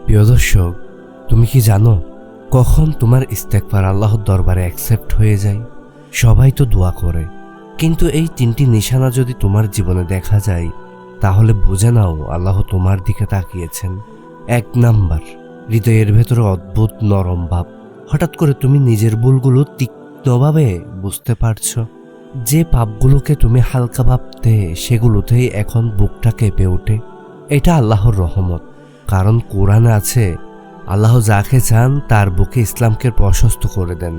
প্রিয় দর্শক, তুমি কি জানো কখন তোমার ইস্তেগফার আল্লাহর দরবারে অ্যাকসেপ্ট হয়ে যায়? সবাই তো দোয়া করে, কিন্তু এই তিনটি নিশানা যদি তোমার জীবনে দেখা যায় তাহলে বুঝে নাও আল্লাহ তোমার দিকে তাকিয়েছেন। 1 নাম্বার, হৃদয়ের ভেতরে অদ্ভুত নরম ভাব। হঠাৎ করে তুমি নিজের ভুলগুলো তীক্ষ্ণভাবে বুঝতে পারছো। যে পাপগুলোকে তুমি হালকা ভাবতে সেগুলোতেই এখন বুকটা কেঁপে ওঠে। এটা আল্লাহর রহমত, কারণ কোরআনে আছে আল্লাহ যাকে চান তার বুকে ইসলামকে প্রশস্ত করে দেন।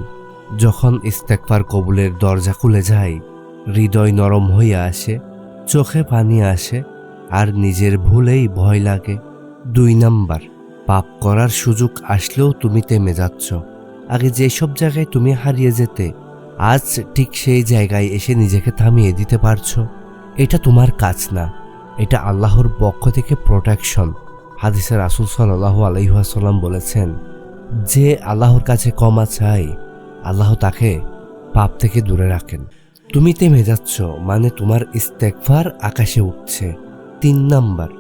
যখন ইস্তেগফার কবুলের দরজা খুলে যায়, হৃদয় নরম হয়ে আসে, চোখে পানি আসে, আর নিজের ভুলেই ভয় লাগে। 2 নাম্বার, পাপ করার সুযোগ আসলেও তুমি থেমে যাচ্ছ। আগে যেসব জায়গায় তুমি হারিয়ে যেতে, আজ ঠিক সেই জায়গায় এসে নিজেকে থামিয়ে দিতে পারছো। এটা তোমার কাজ না, এটা আল্লাহর পক্ষ থেকে প্রোটেকশন। হাদিসে রাসূল সাল্লাল্লাহু আলাইহি ওয়াসাল্লাম বলেছেন, যে আল্লাহর কাছে ক্ষমা চায় আল্লাহ তাকে পাপ থেকে দূরে রাখেন। তুমি থেমে যাচ্ছ মানে তোমার ইস্তেগফার আকাশে উঠছে। 3 নাম্বার,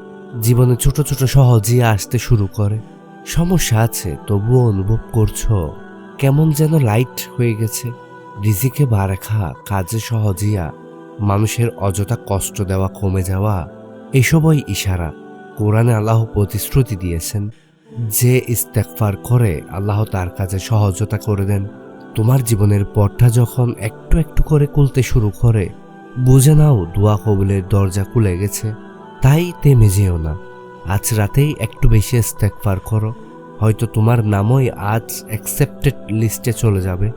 জীবনে ছোট ছোট সহজিয়া আসতে শুরু করে। সমস্যা আছে তবুও অনুভব করছো কেমন যেন লাইট হয়ে গেছে। রিজিকে বারাকা, কাজে সহজিয়া, মানুষের অযথা কষ্ট দেওয়া কমে যাওয়া, এসবই ইশারা। কোরআনে আল্লাহ প্রতিশ্রুতি দিয়েছেন, যে ইস্তেগফার করে আল্লাহ তার কাজে সহজতা করে দেন। তোমার জীবনের পথটা যখন একটু একটু করে খুলতে শুরু করে, বুঝে নাও দোয়া কবুলের দরজা খুলে গেছে। তাই থেমে যেও না, আজ রাতেই একটু বেশি ইস্তেগফার করো, হয়তো তোমার নামই আজ অ্যাকসেপ্টেড লিস্টে চলে যাবে।